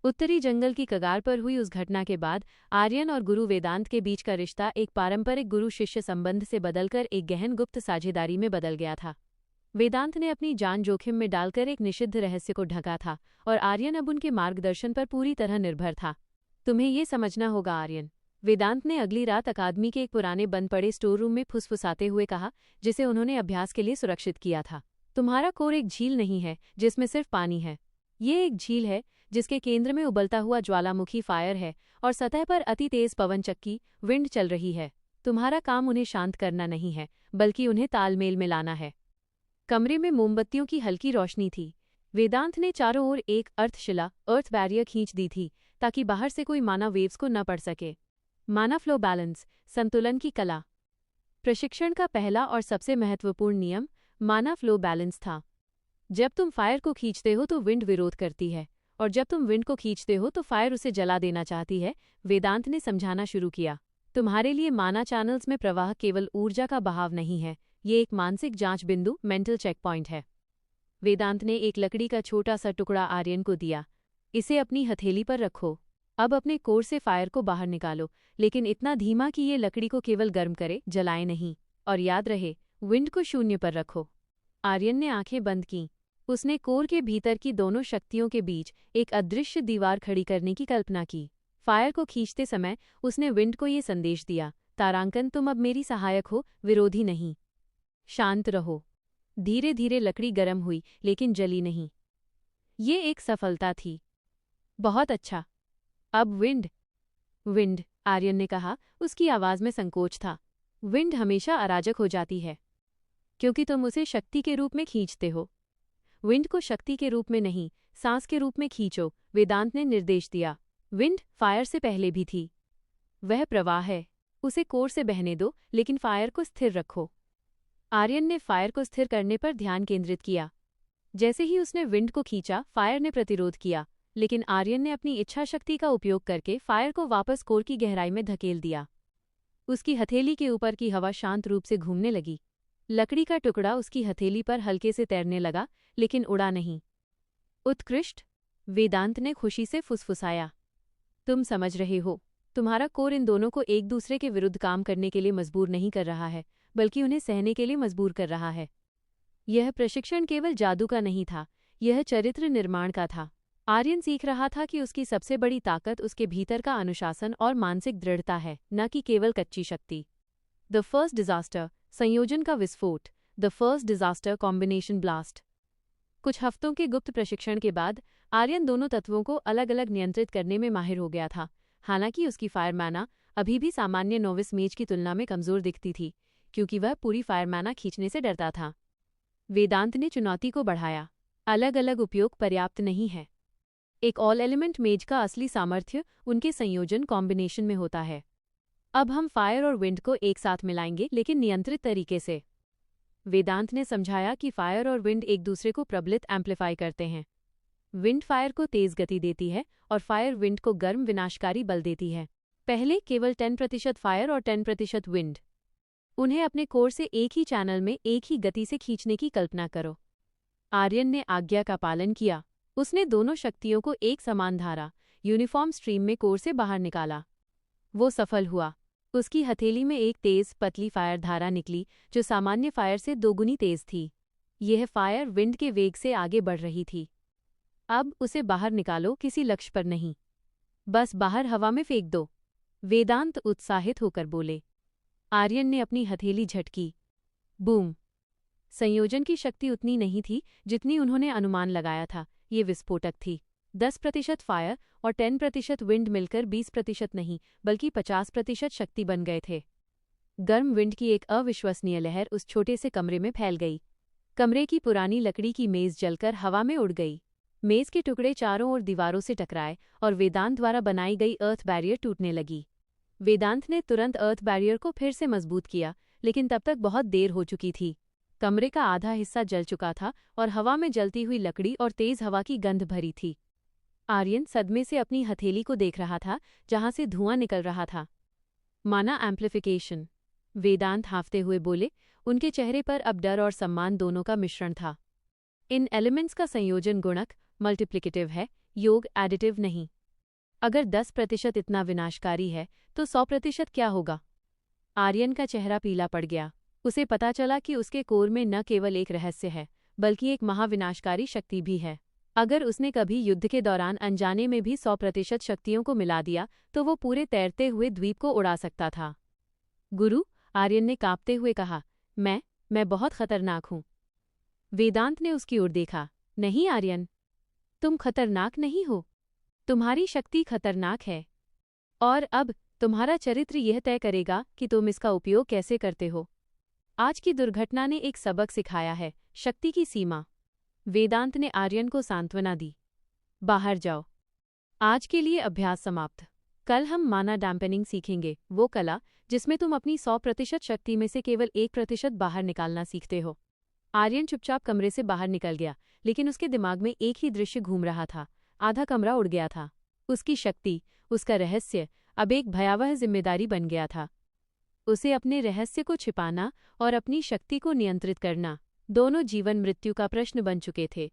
उत्तरी जंगल की कगार पर हुई उस घटना के बाद आर्यन और गुरु वेदांत के बीच का रिश्ता एक पारंपरिक गुरु शिष्य संबंध से बदलकर एक गहन गुप्त साझेदारी में बदल गया था। वेदांत ने अपनी जान जोखिम में डालकर एक निषिद्ध रहस्य को ढका था और आर्यन अब उनके मार्गदर्शन पर पूरी तरह निर्भर था। तुम्हें ये समझना होगा आर्यन, वेदांत ने अगली रात अकादमी के एक पुराने बंद पड़े स्टोर रूम में फुसफुसाते हुए कहा, जिसे उन्होंने अभ्यास के लिए सुरक्षित किया था। तुम्हारा कोर एक झील नहीं है जिसमें सिर्फ पानी है। ये एक झील है जिसके केंद्र में उबलता हुआ ज्वालामुखी फायर है और सतह पर अति तेज पवन चक्की विंड चल रही है। तुम्हारा काम उन्हें शांत करना नहीं है, बल्कि उन्हें तालमेल में लाना है। कमरे में मोमबत्तियों की हल्की रोशनी थी। वेदांत ने चारों ओर एक अर्थ बैरियर खींच दी थी ताकि बाहर से कोई माना वेव्स को न पड़ सके। माना फ्लो बैलेंस, संतुलन की कला। प्रशिक्षण का पहला और सबसे महत्वपूर्ण नियम माना फ्लो बैलेंस था। जब तुम फायर को खींचते हो तो विंड विरोध करती है, और जब तुम विंड को खींचते हो तो फायर उसे जला देना चाहती है। वेदांत ने समझाना शुरू किया। तुम्हारे लिए माना चैनल्स में प्रवाह केवल ऊर्जा का बहाव नहीं है, ये एक मानसिक जांच बिंदु, मेंटल चेक पॉइंट है। वेदांत ने एक लकड़ी का छोटा सा टुकड़ा आर्यन को दिया। इसे अपनी हथेली पर रखो। अब अपने कोर से फायर को बाहर निकालो, लेकिन इतना धीमा कि ये लकड़ी को केवल गर्म करे, जलाए नहीं। और याद रहे, विंड को शून्य पर रखो। आर्यन ने आंखें बंद कीं। उसने कोर के भीतर की दोनों शक्तियों के बीच एक अदृश्य दीवार खड़ी करने की कल्पना की। फायर को खींचते समय उसने विंड को ये संदेश दिया, तारांकन, तुम अब मेरी सहायक हो, विरोधी नहीं। शांत रहो। धीरे धीरे लकड़ी गर्म हुई, लेकिन जली नहीं। ये एक सफलता थी। बहुत अच्छा। अब विंड, आर्यन ने कहा। उसकी आवाज में संकोच था। विंड हमेशा अराजक हो जाती है क्योंकि तुम उसे शक्ति के रूप में खींचते हो। विंड को शक्ति के रूप में नहीं, सांस के रूप में खींचो, वेदांत ने निर्देश दिया। विंड फायर से पहले भी थी। वह प्रवाह है। उसे कोर से बहने दो, लेकिन फायर को स्थिर रखो। आर्यन ने फायर को स्थिर करने पर ध्यान केंद्रित किया। जैसे ही उसने विंड को खींचा, फायर ने प्रतिरोध किया, लेकिन आर्यन ने अपनी इच्छा शक्ति का उपयोग करके फायर को वापस कोर की गहराई में धकेल दिया। उसकी हथेली के ऊपर की हवा शांत रूप से घूमने लगी। लकड़ी का टुकड़ा उसकी हथेली पर हल्के से तैरने लगा, लेकिन उड़ा नहीं। उत्कृष्ट, वेदांत ने खुशी से फुसफुसाया। तुम समझ रहे हो, तुम्हारा कोर इन दोनों को एक दूसरे के विरुद्ध काम करने के लिए मजबूर नहीं कर रहा है, बल्कि उन्हें सहने के लिए मजबूर कर रहा है। यह प्रशिक्षण केवल जादू का नहीं था, यह चरित्र निर्माण का था। आर्यन सीख रहा था कि उसकी सबसे बड़ी ताकत उसके भीतर का अनुशासन और मानसिक दृढ़ता है, न कि केवल कच्ची शक्ति। द फर्स्ट डिजास्टर, संयोजन का विस्फोट। The first disaster combination blast. कुछ हफ्तों के गुप्त प्रशिक्षण के बाद आर्यन दोनों तत्वों को अलग अलग नियंत्रित करने में माहिर हो गया था। हालांकि उसकी फायर मैना अभी भी सामान्य नोविस मेज की तुलना में कमजोर दिखती थी, क्योंकि वह पूरी फायर मैना खींचने से डरता था। वेदांत ने चुनौती को बढ़ाया। अलग अलग उपयोग पर्याप्त नहीं है। एक ऑल एलिमेंट मेज का असली सामर्थ्य उनके संयोजन कॉम्बिनेशन में होता है। अब हम फायर और विंड को एक साथ मिलाएंगे, लेकिन नियंत्रित तरीके से। वेदांत ने समझाया कि फायर और विंड एक दूसरे को प्रबलित एम्प्लीफाई करते हैं। विंड फायर को तेज गति देती है और फायर विंड को गर्म विनाशकारी बल देती है। पहले केवल 10% फायर और 10% विंड। उन्हें अपने कोर से एक ही चैनल में एक ही गति से खींचने की कल्पना करो। आर्यन ने आज्ञा का पालन किया। उसने दोनों शक्तियों को एक समान धारा, यूनिफॉर्म स्ट्रीम में कोर से बाहर निकाला। वो सफल हुआ। उसकी हथेली में एक तेज, पतली फायर धारा निकली, जो सामान्य फायर से दोगुनी तेज थी। यह फायर विंड के वेग से आगे बढ़ रही थी। अब उसे बाहर निकालो, किसी लक्ष्य पर नहीं, बस बाहर हवा में फेंक दो, वेदांत उत्साहित होकर बोले। आर्यन ने अपनी हथेली झटकी। बूम! संयोजन की शक्ति उतनी नहीं थी जितनी उन्होंने अनुमान लगाया था। ये विस्फोटक थी। 10% फायर और 10% विंड मिलकर 20% नहीं, बल्कि 50% शक्ति बन गए थे। गर्म विंड की एक अविश्वसनीय लहर उस छोटे से कमरे में फैल गई। कमरे की पुरानी लकड़ी की मेज जलकर हवा में उड़ गई। मेज के टुकड़े चारों ओर दीवारों से टकराए और वेदांत द्वारा बनाई गई अर्थ बैरियर टूटने लगी। वेदांत ने तुरंत अर्थ बैरियर को फिर से मजबूत किया, लेकिन तब तक बहुत देर हो चुकी थी। कमरे का आधा हिस्सा जल चुका था और हवा में जलती हुई लकड़ी और तेज हवा की गंध भरी थी। आर्यन सदमे से अपनी हथेली को देख रहा था, जहां से धुआं निकल रहा था। माना एम्प्लीफिकेशन, वेदांत हाँफते हुए बोले। उनके चेहरे पर अब डर और सम्मान दोनों का मिश्रण था। इन एलिमेंट्स का संयोजन गुणक, मल्टीप्लिकेटिव है। योग एडिटिव नहीं। अगर 10% इतना विनाशकारी है तो 100% क्या होगा? आर्यन का चेहरा पीला पड़ गया। उसे पता चला कि उसके कोर में न केवल एक रहस्य है, बल्कि एक महाविनाशकारी शक्ति भी है। अगर उसने कभी युद्ध के दौरान अनजाने में भी 100% शक्तियों को मिला दिया तो वो पूरे तैरते हुए द्वीप को उड़ा सकता था। गुरु, आर्यन ने कांपते हुए कहा, मैं बहुत खतरनाक हूं। वेदांत ने उसकी ओर देखा। नहीं आर्यन, तुम खतरनाक नहीं हो। तुम्हारी शक्ति खतरनाक है। और अब तुम्हारा चरित्र यह तय करेगा कि तुम इसका उपयोग कैसे करते हो। आज की दुर्घटना ने एक सबक सिखाया है, शक्ति की सीमा। वेदांत ने आर्यन को सांत्वना दी। बाहर जाओ। आज के लिए अभ्यास समाप्त। कल हम माना डैम्पेनिंग सीखेंगे, वो कला जिसमें तुम अपनी 100% शक्ति में से केवल 1% बाहर निकालना सीखते हो। आर्यन चुपचाप कमरे से बाहर निकल गया, लेकिन उसके दिमाग में एक ही दृश्य घूम रहा था। आधा कमरा उड़ गया था। उसकी शक्ति, उसका रहस्य अब एक भयावह जिम्मेदारी बन गया था। उसे अपने रहस्य को छिपाना और अपनी शक्ति को नियंत्रित करना, दोनों जीवन मृत्यु का प्रश्न बन चुके थे।